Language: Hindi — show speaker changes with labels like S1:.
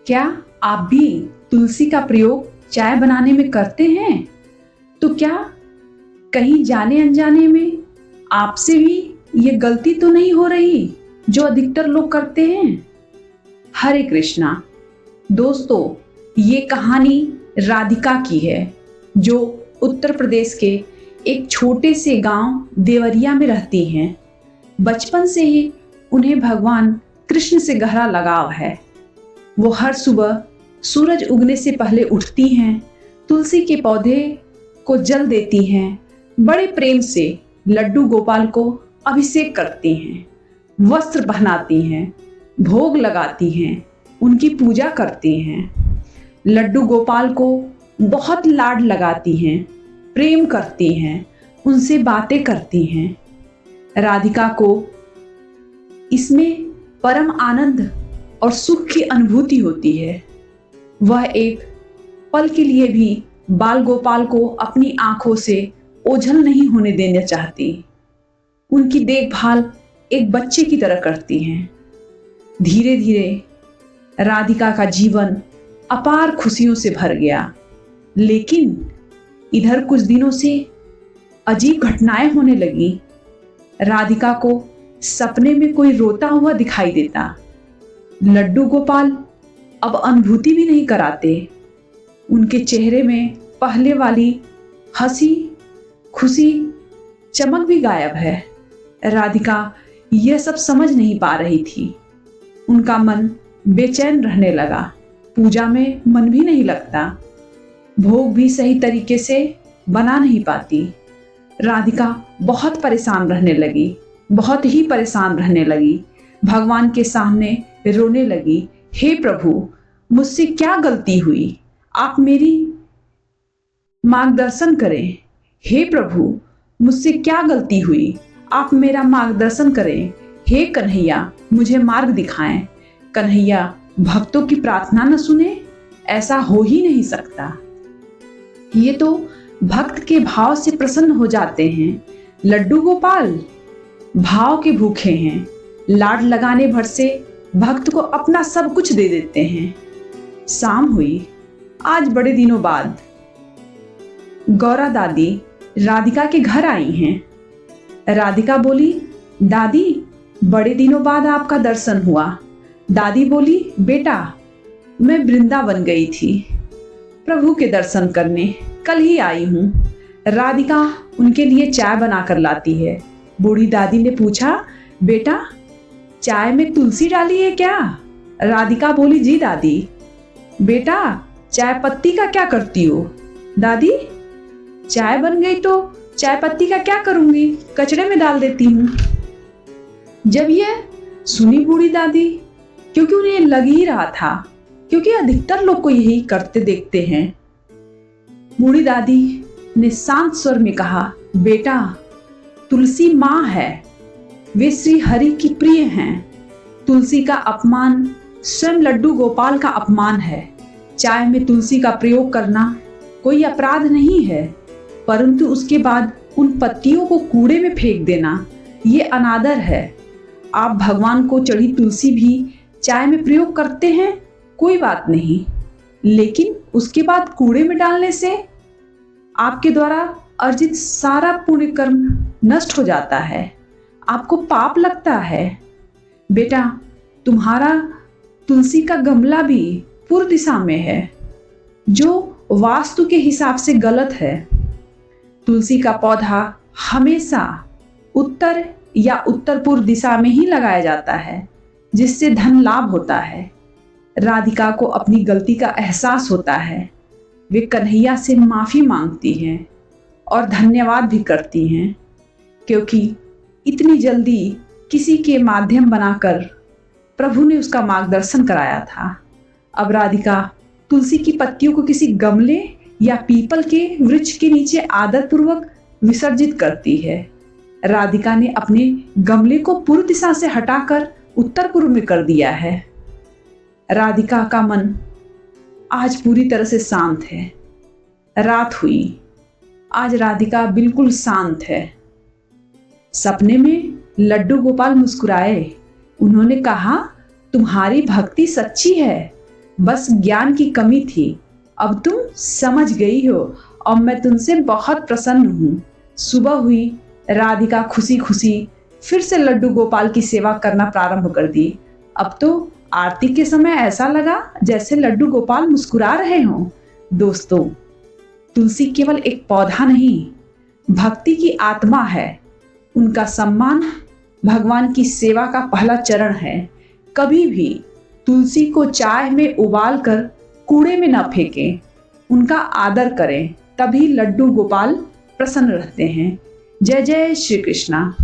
S1: क्या आप भी तुलसी का प्रयोग चाय बनाने में करते हैं? तो क्या कहीं जाने अनजाने में आपसे भी ये गलती तो नहीं हो रही जो अधिकतर लोग करते हैं? हरे कृष्णा। दोस्तों, ये कहानी राधिका की है जो उत्तर प्रदेश के एक छोटे से गांव देवरिया में रहती हैं। बचपन से ही उन्हें भगवान कृष्ण से गहरा लगाव है। वो हर सुबह सूरज उगने से पहले उठती हैं, तुलसी के पौधे को जल देती हैं, बड़े प्रेम से लड्डू गोपाल को अभिषेक करती हैं, वस्त्र पहनाती हैं, भोग लगाती हैं, उनकी पूजा करती हैं। लड्डू गोपाल को बहुत लाड लगाती हैं, प्रेम करती हैं, उनसे बातें करती हैं। राधिका को इसमें परम आनंद और सुख की अनुभूति होती है। वह एक पल के लिए भी बाल गोपाल को अपनी आंखों से ओझल नहीं होने देना चाहती। उनकी देखभाल एक बच्चे की तरह करती हैं। धीरे धीरे राधिका का जीवन अपार खुशियों से भर गया। लेकिन इधर कुछ दिनों से अजीब घटनाएं होने लगी। राधिका को सपने में कोई रोता हुआ दिखाई देता। लड्डू गोपाल अब अनुभूति भी नहीं कराते। उनके चेहरे में पहले वाली हंसी खुशी चमक भी गायब है। राधिका यह सब समझ नहीं पा रही थी। उनका मन बेचैन रहने लगा। पूजा में मन भी नहीं लगता। भोग भी सही तरीके से बना नहीं पाती। राधिका बहुत परेशान रहने लगी, बहुत ही परेशान रहने लगी। भगवान के सामने रोने लगी, हे प्रभु, मुझसे क्या गलती हुई? आप मेरी मार्गदर्शन करें। हे प्रभु, मुझसे क्या गलती हुई? आप मेरा मार्गदर्शन करें। हे कन्हैया, मुझे मार्ग दिखाएं। कन्हैया भक्तों की प्रार्थना न सुने? ऐसा हो ही नहीं सकता। ये तो भक्त के भाव से प्रसन्न हो जाते हैं। लड्डू गोपाल भाव के भूखे हैं। लाड लगाने भर से भक्त को अपना सब कुछ दे देते हैं। शाम हुई। आज बड़े दिनों बाद गौरा दादी राधिका के घर आई हैं। राधिका बोली, दादी, बड़े दिनों बाद आपका दर्शन हुआ। दादी बोली, बेटा, मैं वृंदावन गई थी प्रभु के दर्शन करने, कल ही आई हूँ। राधिका उनके लिए चाय बनाकर लाती है। बूढ़ी दादी ने पूछा, बेटा, चाय में तुलसी डाली है क्या? राधिका बोली, जी दादी। बेटा, चाय पत्ती का क्या करती हो? दादी, चाय बन गई तो चाय पत्ती का क्या करूंगी? कचड़े में डाल देती हूँ। जब यह सुनी बूढ़ी दादी, क्योंकि उन्हें लग ही रहा था, क्योंकि अधिकतर लोग को यही करते देखते हैं, बूढ़ी दादी ने शांत स्वर में कहा, बेटा, तुलसी माँ है, वे श्री हरि की प्रिय हैं। तुलसी का अपमान स्वयं लड्डू गोपाल का अपमान है। चाय में तुलसी का प्रयोग करना कोई अपराध नहीं है, परंतु उसके बाद उन पत्तियों को कूड़े में फेंक देना ये अनादर है। आप भगवान को चढ़ी तुलसी भी चाय में प्रयोग करते हैं, कोई बात नहीं, लेकिन उसके बाद कूड़े में डालने से आपके द्वारा अर्जित सारा पुण्य कर्म नष्ट हो जाता है, आपको पाप लगता है। बेटा, तुम्हारा तुलसी का गमला भी पूर्व दिशा में है, जो वास्तु के हिसाब से गलत है। तुलसी का पौधा हमेशा उत्तर या उत्तर पूर्व दिशा में ही लगाया जाता है, जिससे धन लाभ होता है। राधिका को अपनी गलती का एहसास होता है। वे कन्हैया से माफी मांगती हैं और धन्यवाद भी करती हैं, क्योंकि इतनी जल्दी किसी के माध्यम बनाकर प्रभु ने उसका मार्गदर्शन कराया था। अब राधिका तुलसी की पत्तियों को किसी गमले या पीपल के वृक्ष के नीचे आदरपूर्वक विसर्जित करती है। राधिका ने अपने गमले को पूर्व दिशा से हटाकर उत्तर पूर्व में कर दिया है। राधिका का मन आज पूरी तरह से शांत है। रात हुई। आज राधिका बिल्कुल शांत है। सपने में लड्डू गोपाल मुस्कुराए। उन्होंने कहा, तुम्हारी भक्ति सच्ची है। बस ज्ञान की कमी थी। अब तुम समझ गई हो और मैं तुमसे बहुत प्रसन्न हूँ। सुबह हुई, राधिका खुशी खुशी फिर से लड्डू गोपाल की सेवा करना प्रारंभ कर दी। अब तो आरती के समय ऐसा लगा जैसे लड्डू गोपाल मुस्कुरा रहे हों। दोस्तों, तुलसी केवल एक पौधा नहीं, भक्ति की आत्मा है। उनका सम्मान भगवान की सेवा का पहला चरण है। कभी भी तुलसी को चाय में उबाल कर कूड़े में न फेंकें, उनका आदर करें, तभी लड्डू गोपाल प्रसन्न रहते हैं। जय जय श्री कृष्णा।